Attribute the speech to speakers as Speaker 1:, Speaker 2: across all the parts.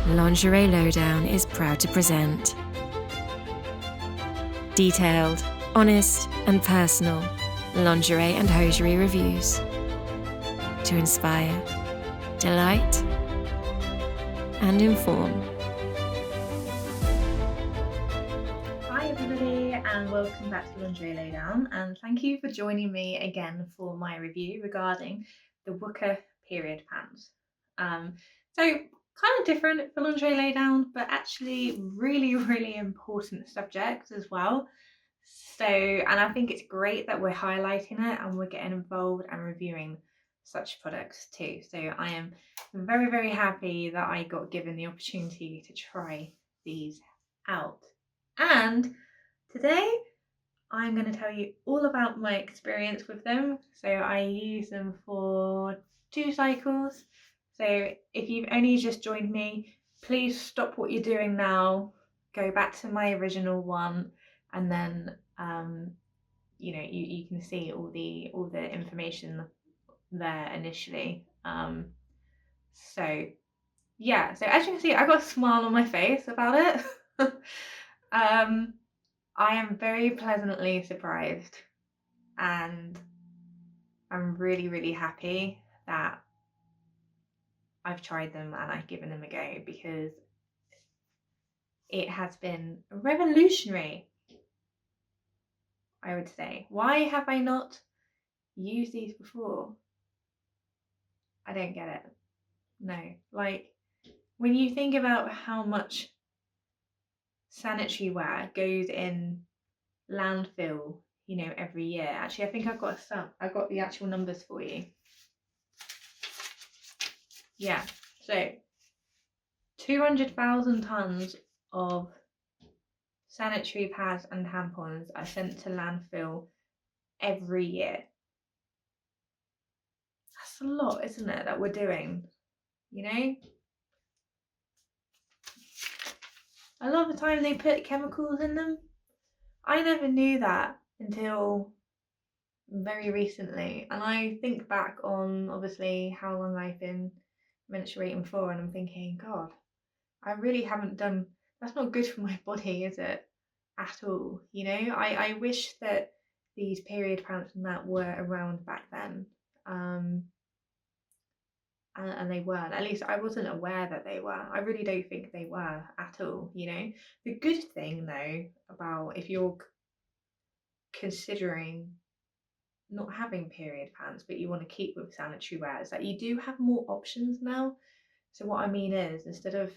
Speaker 1: Lingerie Lowdown is proud to present detailed, honest and personal lingerie and hosiery reviews to inspire, delight and inform.
Speaker 2: Hi everybody and welcome back to Lingerie Lowdown, and thank you for joining me again for my review regarding the WUKA period pants. So kind of different for Lingerie Lowdown, but actually really important subject as well. So, and I think it's great that we're highlighting it and we're getting involved and reviewing such products too. So I am very happy that I got given the opportunity to try these out. And today I'm going to tell you all about my experience with them. So I use them for 2 cycles. So if you've only just joined me, please stop what you're doing now, go back to my original one, and then you can see all the information there initially. So yeah, so as you can see, I got a smile on my face about it. I am very pleasantly surprised, and I'm really happy that I've tried them and I've given them a go, because it has been revolutionary, I would say. Why have I not used these before? I don't get it. No, like when you think about how much sanitary ware goes in landfill, every year. Actually, I think I've got the actual numbers for you. Yeah, so 200,000 tons of sanitary pads and tampons are sent to landfill every year. That's a lot, isn't it, that we're doing, A lot of the time they put chemicals in them. I never knew that until very recently, and I think back on obviously how long I've been menstruating for, and I'm thinking, God, I really haven't done, that's not good for my body, is it? At all. I wish that these period pants and that were around back then. And they weren't. At least I wasn't aware that they were. I really don't think they were at all. The good thing though about if you're considering not having period pants but you want to keep with sanitary wear is that you do have more options now. So what I mean is, instead of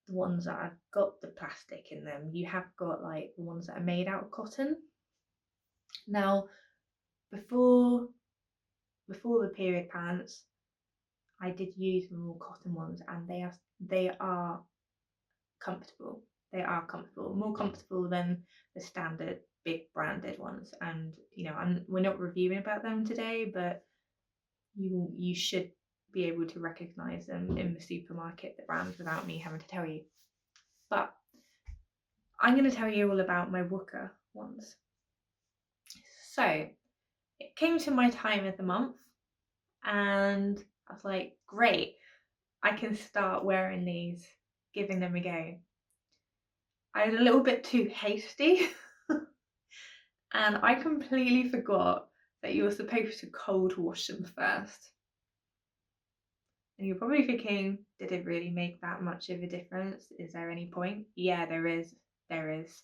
Speaker 2: the ones that have got the plastic in them, you have got like the ones that are made out of cotton. Now, before the period pants, I did use the more cotton ones, and they are comfortable. They are comfortable, more comfortable than the standard big branded ones. And we're not reviewing about them today, but you should be able to recognize them in the supermarket, the brands, without me having to tell you. But I'm going to tell you all about my WUKA ones. So it came to my time of the month, and I was like, great, I can start wearing these, giving them a go. I was a little bit too hasty and I completely forgot that you were supposed to cold wash them first. And you're probably thinking, did it really make that much of a difference? Is there any point? Yeah, there is. There is.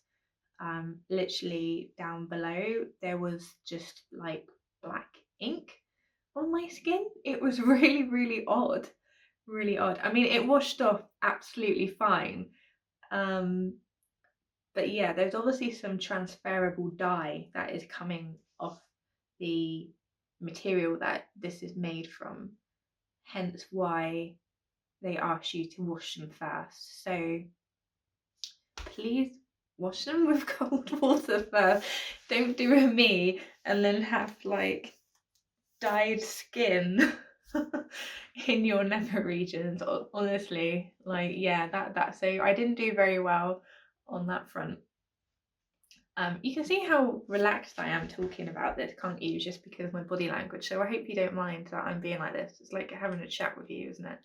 Speaker 2: Literally down below, there was just like black ink on my skin. It was really odd. Really odd. I mean, it washed off absolutely fine. But yeah, there's obviously some transferable dye that is coming off the material that this is made from, hence why they ask you to wash them first. So please wash them with cold water first. Don't do a me and then have like dyed skin in your nether regions. Honestly, like, yeah, that so I didn't do very well on that front. You can see how relaxed I am talking about this, can't you? Just because of my body language. So I hope you don't mind that I'm being like this. It's like having a chat with you, isn't it?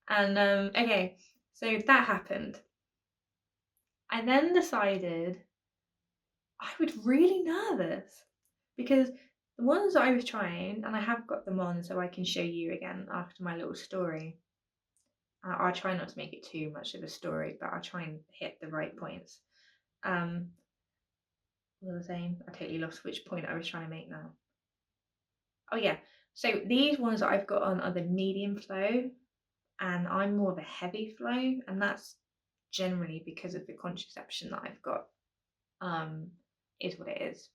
Speaker 2: And okay, So that happened. I then decided I was really nervous because the ones that I was trying, and I have got them on so I can show you again after my little story. I'll try not to make it too much of a story, but I'll try and hit the right points. Um, what was I saying? I totally lost which point I was trying to make now. Oh yeah, so these ones that I've got on are the medium flow, and I'm more of a heavy flow, and that's generally because of the contraception that I've got. Is what it is.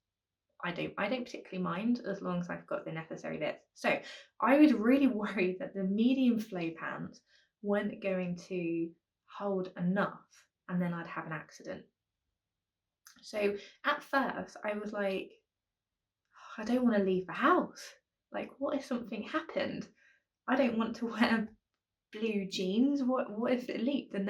Speaker 2: I don't particularly mind as long as I've got the necessary bits. So I was really worried that the medium flow pants weren't going to hold enough and then I'd have an accident. So at first I was like, I don't want to leave the house. Like, what if something happened? I don't want to wear blue jeans. What if it leaked? And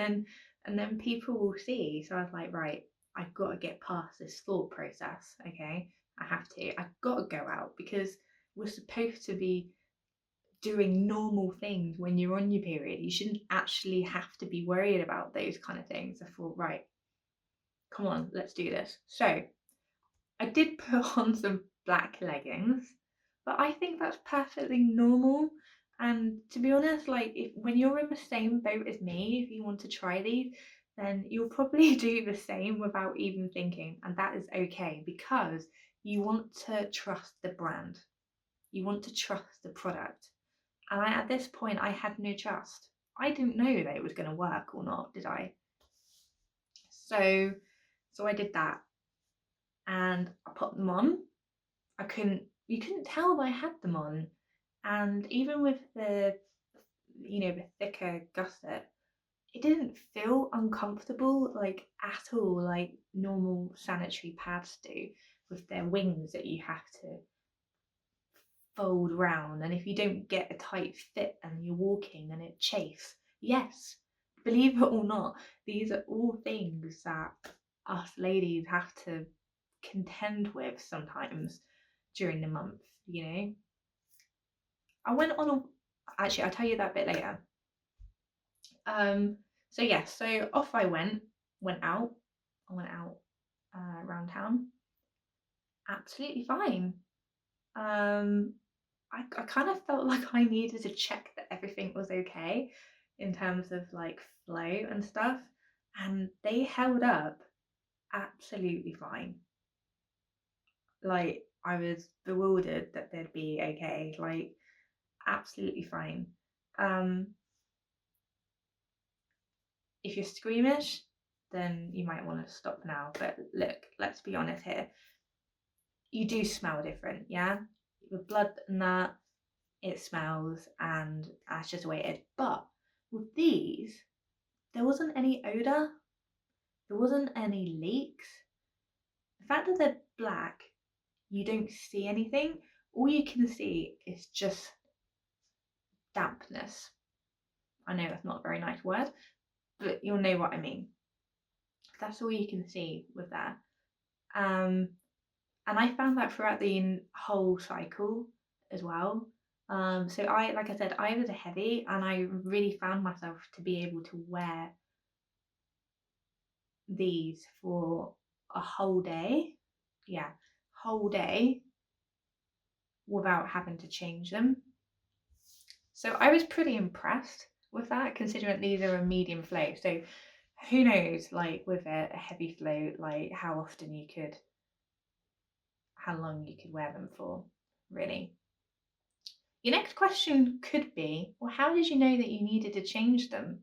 Speaker 2: then people will see. So I was like, right, I've got to get past this thought process. Okay, I have to. I've got to go out because we're supposed to be doing normal things when you're on your period. You shouldn't actually have to be worried about those kind of things. I thought, right, come on, let's do this. So I did put on some black leggings, but I think that's perfectly normal. And to be honest, like if when you're in the same boat as me, if you want to try these, then you'll probably do the same without even thinking, and that is okay because you want to trust the brand. You want to trust the product. And at this point, I had no trust. I didn't know that it was going to work or not, did I? So, so I did that, and I put them on. You couldn't tell that I had them on. And even with the thicker gusset, it didn't feel uncomfortable like at all, like normal sanitary pads do with their wings that you have to fold round. And if you don't get a tight fit and you're walking, then it chafes. Yes, believe it or not, these are all things that us ladies have to contend with sometimes during the month, you know. I went on a Actually, I'll tell you that bit later. So yeah, so off I went out. I went out around town. Absolutely fine. I kind of felt like I needed to check that everything was okay in terms of like flow and stuff, and they held up absolutely fine. Like I was bewildered that they'd be okay, like absolutely fine. Um, if you're squeamish, then you might want to stop now. But look, let's be honest here. You do smell different, yeah? With blood and that, it smells, and that's just the way it is. But with these, there wasn't any odour, there wasn't any leaks. The fact that they're black, you don't see anything. All you can see is just dampness. I know that's not a very nice word, but you'll know what I mean. That's all you can see with that. And I found that throughout the whole cycle as well. So like I said, I was a heavy, and I really found myself to be able to wear these for a whole day. Yeah, whole day without having to change them. So I was pretty impressed with that, considering these are a medium flow. So who knows, like with a heavy flow, like how long you could wear them for, really. Your next question could be, well, how did you know that you needed to change them?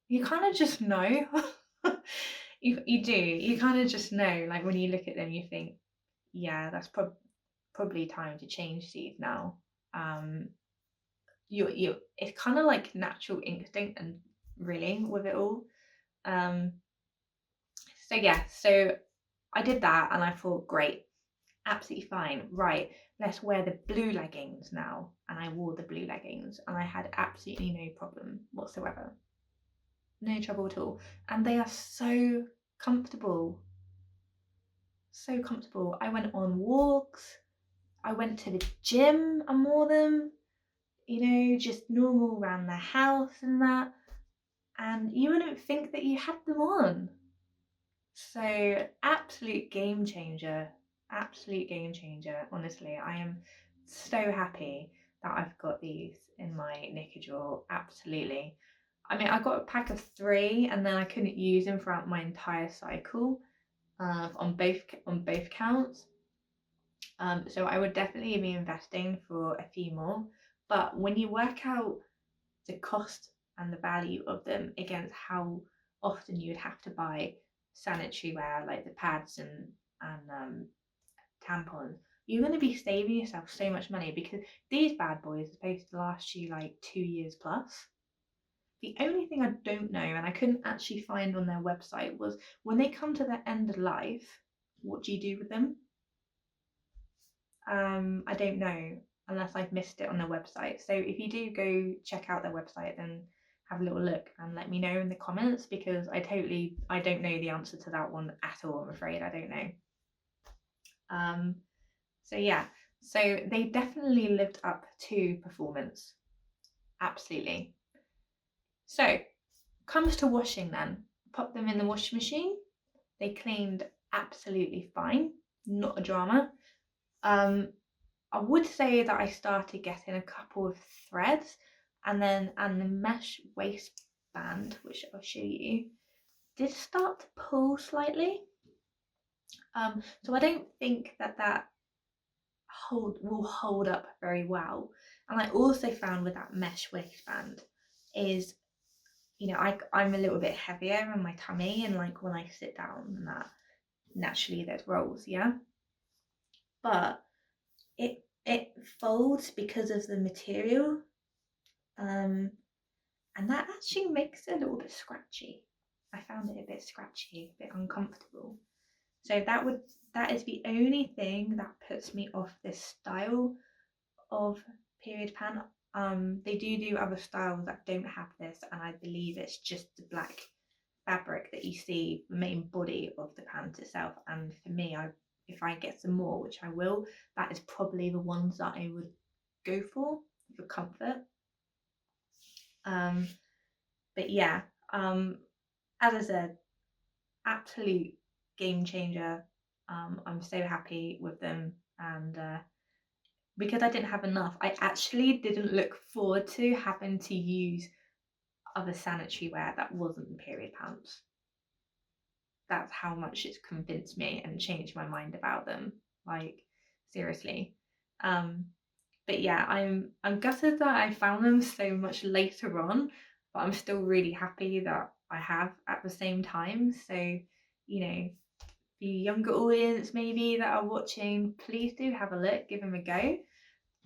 Speaker 2: You kind of just know. you do. You kind of just know. Like when you look at them, you think, yeah, that's probably time to change these now. It's kind of like natural instinct, and really with it all. So yeah, so I did that, and I thought, great, absolutely fine. Right, let's wear the blue leggings now. And I wore the blue leggings, and I had absolutely no problem whatsoever. No trouble at all. And they are so comfortable. So comfortable. I went on walks. I went to the gym and wore them. You know, just normal around the house and that. and you wouldn't think that you had them on. So absolute game changer, honestly. I am so happy that I've got these in my knicker drawer, absolutely. I mean, I got a pack of 3 and then I couldn't use them throughout my entire cycle, on both counts. So I would definitely be investing for a few more. But when you work out the cost and the value of them against how often you would have to buy sanitary wear like the pads and tampons, you're going to be saving yourself so much money, because these bad boys are supposed to last you like 2 years plus. The only thing I don't know, and I couldn't actually find on their website, was when they come to their end of life, what do you do with them? I don't know, unless I've missed it on their website. So if you do go check out their website, then have a little look and let me know in the comments, because I don't know the answer to that one at all. I'm afraid I don't know. So yeah, so they definitely lived up to performance, absolutely. So comes to washing then, pop them in the washing machine. They cleaned absolutely fine, not a drama. I would say that I started getting a couple of threads, and the mesh waistband, which I'll show you, did start to pull slightly. So I don't think that will hold up very well. And I also found with that mesh waistband is, I'm a little bit heavier in my tummy, and like when I sit down and that, naturally there's rolls, yeah. But it folds because of the material, and that actually makes it a little bit scratchy. I found it a bit scratchy, a bit uncomfortable. So that is the only thing that puts me off this style of period pant. They do other styles that don't have this, and I believe it's just the black fabric that you see the main body of the pant itself. And for me, if I get some more, which I will, that is probably the ones that I would go for comfort. But yeah, as I said, absolute game changer. I'm so happy with them, and because I didn't have enough, I actually didn't look forward to having to use other sanitary wear that wasn't period pants. That's how much it's convinced me and changed my mind about them. Like, seriously. But yeah, I'm gutted that I found them so much later on, but I'm still really happy that I have at the same time. So, the younger audience maybe that are watching, please do have a look, give them a go.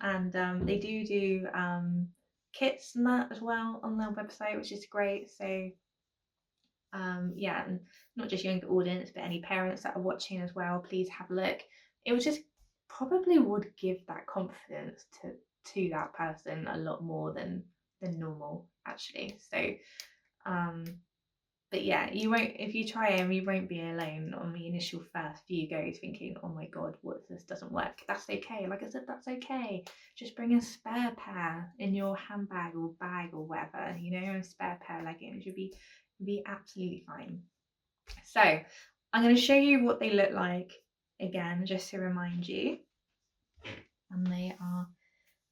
Speaker 2: And they do kits and that as well on their website, which is great. So yeah, and not just younger audience, but any parents that are watching as well, please have a look. It would just probably would give that confidence to that person a lot more than normal, actually. So but yeah, you won't, if you try them, you won't be alone on the initial first few goes thinking, oh my god, what if this doesn't work? That's okay. Like I said, that's okay. Just bring a spare pair in your handbag or bag or whatever, a spare pair of leggings. You'll be absolutely fine. So I'm going to show you what they look like again, just to remind you. And they are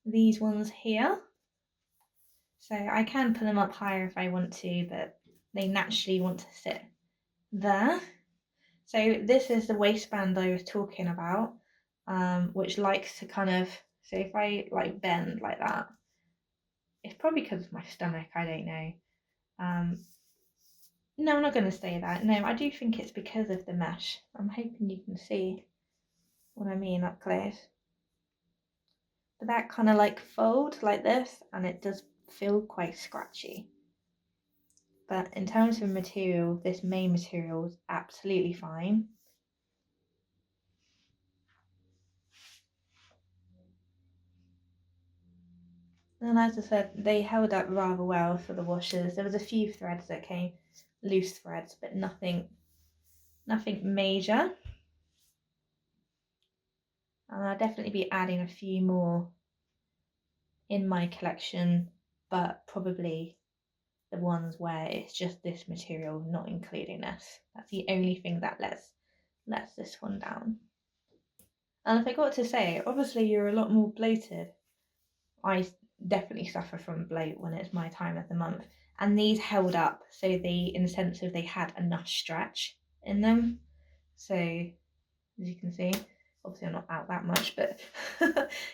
Speaker 2: these ones here. So I can put them up higher if I want to, but they naturally want to sit there. So this is the waistband I was talking about, which likes to kind of, so if I like bend like that, it's probably because of my stomach, I don't know. No, I'm not going to say that. No, I do think it's because of the mesh. I'm hoping you can see what I mean up close. But that kind of like fold like this, and it does feel quite scratchy. But in terms of material, this main material is absolutely fine. And as I said, they held up rather well for the washers. There was a few threads that came, loose threads, but nothing major. And I'll definitely be adding a few more in my collection, but probably the ones where it's just this material not including this. That's the only thing that lets this one down. And I forgot to say, obviously you're a lot more bloated. I definitely suffer from bloat when it's my time of the month. And these held up, so in the sense of they had enough stretch in them. So, as you can see, obviously I'm not out that much, but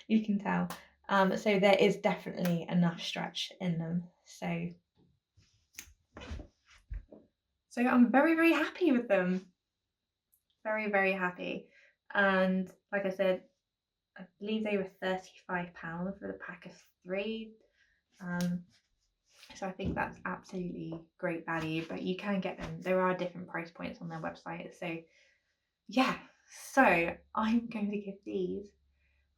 Speaker 2: you can tell. So there is definitely enough stretch in them. So I'm very, very happy with them. Very, very happy. And like I said, I believe they were £35 for the pack of 3. So I think that's absolutely great value, but you can get them. There are different price points on their website. So yeah, so I'm going to give these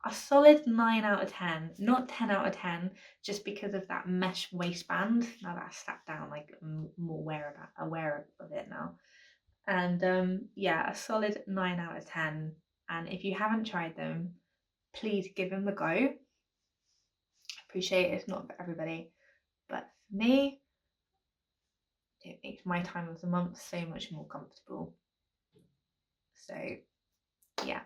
Speaker 2: a solid 9 out of 10, not 10 out of 10, just because of that mesh waistband. Now that I've sat down, like, I'm more aware of it now. And yeah, a solid 9 out of 10. And if you haven't tried them, please give them a go. Appreciate it's not for everybody, but for me, it makes my time of the month so much more comfortable. So yeah,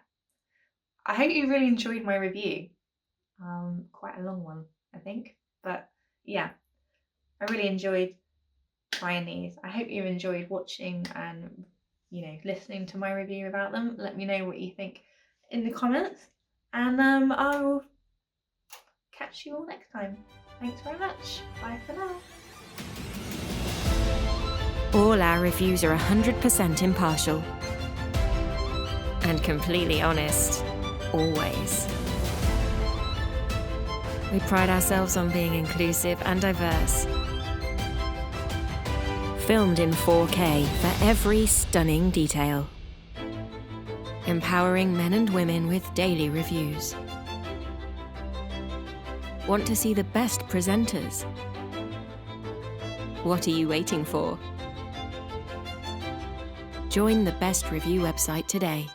Speaker 2: I hope you really enjoyed my review. Quite a long one, I think, but yeah, I really enjoyed trying these. I hope you enjoyed watching and, you know, listening to my review about them. Let me know what you think in the comments, and I'll catch you all next time. Thanks very much. Bye for now.
Speaker 1: All our reviews are 100% impartial and completely honest, always. We pride ourselves on being inclusive and diverse. Filmed in 4K for every stunning detail. Empowering men and women with daily reviews. Want to see the best presenters? What are you waiting for? Join the Best Review website today.